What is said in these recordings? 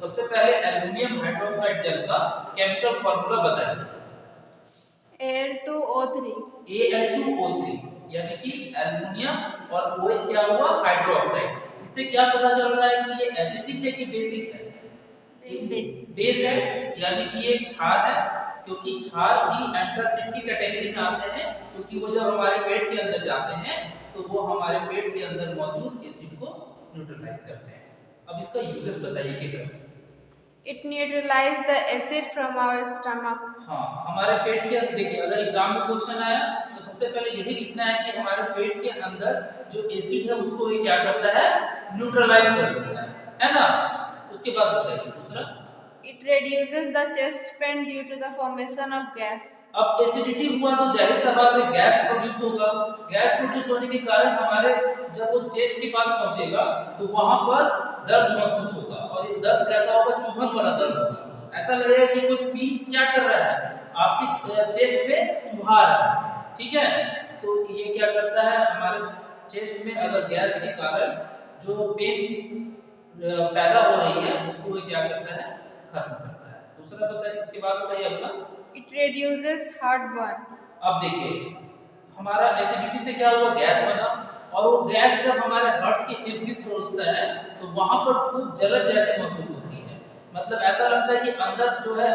सबसे पहले aluminium hydroxide gel का केमिकल फॉर्मूला बताइए। Al2O3। Al2O3 यानी कि एल्युमिनियम और OH क्या हुआ, हाइड्रोक्साइड। इससे क्या पता चल रहा है कि ये एसिडिक है कि बेसिक है? बेस है, यानी कि ये क्षार है, क्योंकि क्षार भी एंटासिड की कैटेगरी में आते हैं, क्योंकि वो जब हमारे पेट के अंदर जाते हैं तो वो हमारे पेट के अंदर मौजूद एसिड को न्यूट्रलाइज करते हैं। अब इसका यूजेस बताइए क्या करके। It neutralize the acid from our stomach। हाँ, हमारे पेट के अंदर देखिए, अगर एग्जाम में क्वेश्चन आया तो सबसे पहले यही लिखना है कि हमारे पेट के अंदर जो एसिड है उसको ये क्या करता है, न्यूट्रलाइज कर देता है ना। उसके बाद बताइए दूसरा। It reduces the chest pain due to the formation of gas। अब एसिडिटी हुआ तो जाहिर सा बात है गैस प्रोड्यूस होगा। गैस प्रोड्यूस होने के कारण हमारे जब वो चेस्ट के पास पहुंचेगा तो वहां पर दर्द महसूस होगा, और ये दर्द कैसा होगा, चुभन वाला दर्द होगा। ऐसा लगेगा कि कोई पिन क्या कर रहा है, आपकी चेस्ट पे चुभा रहा है, ठीक है। तो ये क्या करता है, हमारे चेस्ट में अगर गैस के कारण जो पेन पैदा हो रही है उसको ये क्या करता है, खत्म करता है। दूसरा बताइए, उसके बाद बताइए अगला। It reduces heartburn। अब देखिए, हमारा एसिडिटी से क्या हुआ, गैस बना, और वो गैस जब हमारे हार्ट के इर्द गिर्द पहुंचता है तो वहां पर खूब जलन जैसे महसूस होती है। मतलब ऐसा लगता है कि अंदर जो है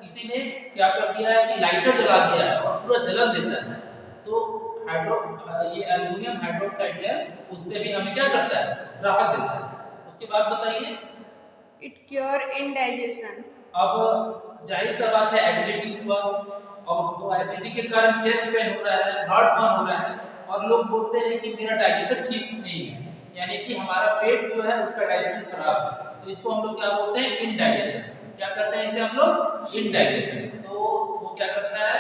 किसी ने क्या कर दिया है कि लाइटर जला दिया है और पूरा जलन देता है। तो ये एल्युमिनियम हाइड्रोक्साइड जेल उससे भी हमें क्या करता है, राहत देता है। उसके बाद बताइए। It cure indigestion। अब जाहिर सा बात है एसिडिटी हुआ, अब वो एसिडिटी के कारण चेस्ट पेन हो रहा है, हार्ट बर्न हो रहा है, और लोग बोलते हैं कि मेरा डाइजेशन ठीक नहीं है, यानी कि हमारा पेट जो है उसका डाइजेशन खराब है। तो इसको हम लोग क्या बोलते हैं, इनडाइजेशन। क्या कहते हैं इसे हम लोग, इनडाइजेशन। तो वो क्या करता है,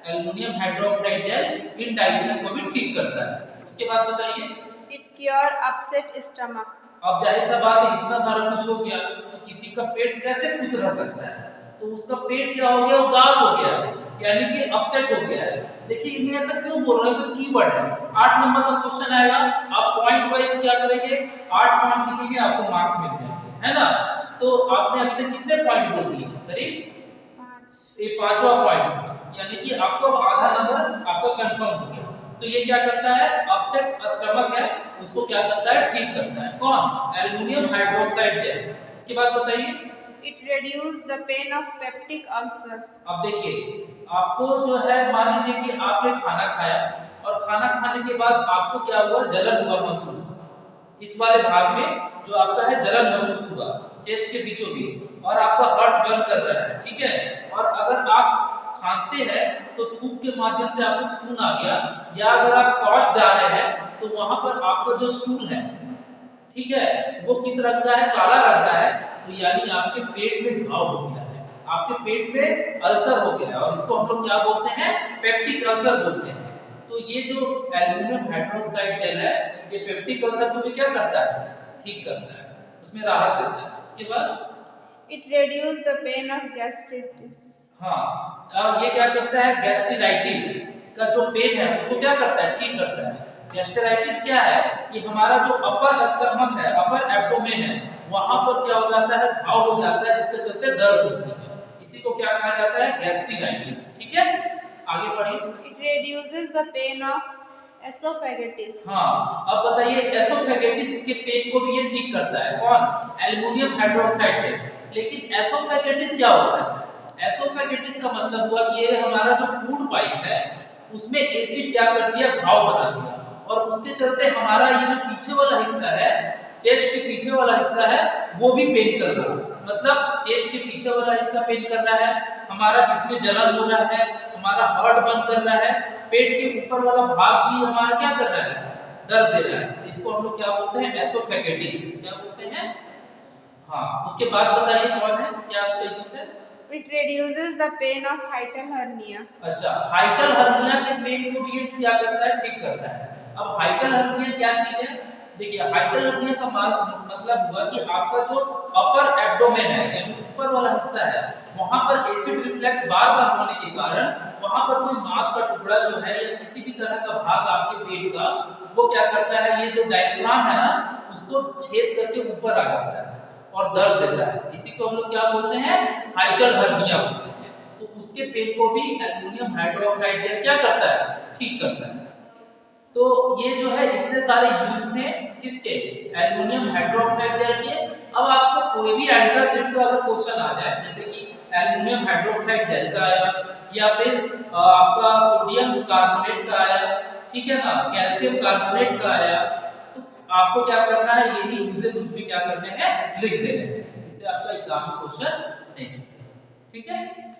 एल्युमिनियम हाइड्रोक्साइड जेल इनडाइजेशन को भी ठीक करता है। उसके बाद बताइए। It cure upset stomach। अब जाहिर सा बात है, इतना सारा कुछ हो गया तो किसी का पेट कैसे खुश रह सकता है, तो उसका पेट क्या हो गया, उदास हो गया है, यानी कि अपसेट हो गया है। देखिए मैं ऐसा क्यों बोल रहा हूं, सब कीवर्ड है। 8 नंबर का क्वेश्चन आएगा, आप पॉइंट वाइज क्या करेंगे, 8 पॉइंट लिखेंगे, आपको मार्क्स मिल जाएंगे, है ना। तो आपने अभी तक कितने पॉइंट बोल दिए, करीब 5। ये 5वां पॉइंट था, यानी कि आपको आधा नंबर आपका कंफर्म हो गया। तो ये क्या करता है, अपसेट स्टमक है उसको क्या करता है, ठीक करता है। कौन, एल्युमिनियम हाइड्रोक्साइड जेल। उसके बाद बताइए। It reduce the pain of peptic ulcers। अब देखिए, आपको जो है मान लीजिए कि आपने खाना खाया और खाना खाने के बाद आपको क्या हुआ, जलन हुआ महसूस, इस वाले भाग में जो आपका है जलन महसूस हुआ चेस्ट के बीचों बीच, और आपका हार्ट बर्न कर रहा है, ठीक है। और अगर आप खांसते हैं तो थूक के माध्यम से आपको खून आ गया, या अगर आप शौच जा रहे हैं तो वहां पर आपका जो स्टूल है, ठीक है, वो किस रंग का है, काला रंग का है, तो यानी आपके पेट में घाव हो गया है, आपके पेट में अल्सर हो गया है, और इसको हम लोग क्या बोलते हैं, पेप्टिक अल्सर बोलते हैं। तो ये जो एल्युमिनियम हाइड्रोक्साइड जेल है ये पेप्टिक अल्सर को भी क्या करता है, ठीक करता है, उसमें राहत देता है। उसके बाद It reduce the pain of gastritis। हाँ, अब ये क्या करता है, गैस्ट्राइटिस का जो पेन है उसको क्या करता है, ठीक करता है। गैस्ट्राइटिस क्या है कि हमारा जो अपर स्टमक है, अपर एब्डोमेन है, वहां पर क्या हो जाता है, घाव हो जाता है, जिसके चलते दर्द होती है। इसी को क्या कहा जाता है, गैस्ट्राइटिस, ठीक है। आगे बढ़िए। It reduces the pain of esophagitis। हाँ, अब बताइए, एसोफेगेटिस के पेन को भी ये ठीक करता है, कौन, एल्युमिनियम हाइड्रोक्साइड जेल। लेकिन एसोफेगेटिस क्या होता है, एसोफेगेटिस का मतलब हुआ कि ये हमारा जो फूड पाइप है उसमें एसिड क्या कर दिया, घाव बना दिया, और उसके चलते हमारा ये जो पीछे वाला हिस्सा है, चेस्ट के पीछे वाला हिस्सा है, वो भी पेन कर रहा है। मतलब चेस्ट के पीछे वाला हिस्सा पेन कर रहा है, हमारा इसमें जलन हो रहा है, हमारा हार्ट बंद कर रहा है, पेट के ऊपर वाला भाग भी हमारा क्या कर रहा है, दर्द दे रहा है। तो इसको हम लोग क्या बोलते हैं, एसोफेगेटिस, क्या बोलते हैं। हाँ, उसके बाद बताइए कौन है, क्या उसका यूज है। It reduces the pain of hiatal hernia। अच्छा, हाइटल हर्निया के पेन को भी ये क्या करता है, ठीक करता है। अब हाइटल हर्निया क्या चीज है, देखिए हाइटल हर्निया का मतलब हुआ कि आपका जो अपर एब्डोमेन है, यानी ऊपर वाला हिस्सा है, वहां पर एसिड रिफ्लेक्स बार बार होने के कारण वहां पर कोई मांस का टुकड़ा जो है या किसी भी तरह का भाग आपके पेट का, वो क्या करता है, ये जो डायफ्राम है ना उसको छेद करके ऊपर आ जाता है, और दर्द देता है, इसी को हम लोग क्या बोलते हैं, हाइड्रल हर्निया बोलते हैं। तो उसके पेन को भी एल्युमिनियम हाइड्रोक्साइड जेल क्या करता है, ठीक करता है। तो ये जो है इतने सारे यूज थे किसके, एल्युमिनियम हाइड्रोक्साइड जेल के। अब आपको कोई भी एंटासिड का अगर क्वेश्चन आ जाए, जैसे कि एल्युमिनियम हाइड्रोक्साइड जेल का आया, या फिर आपका सोडियम कार्बोनेट का आया, ठीक है ना, कैल्शियम कार्बोनेट का आया, तो आपको क्या करना है, यही यूजेस उसमें क्या करने हैं, लिख देने हैं। इससे आपका एग्जाम में क्वेश्चन नहीं छूटेगा, ठीक है।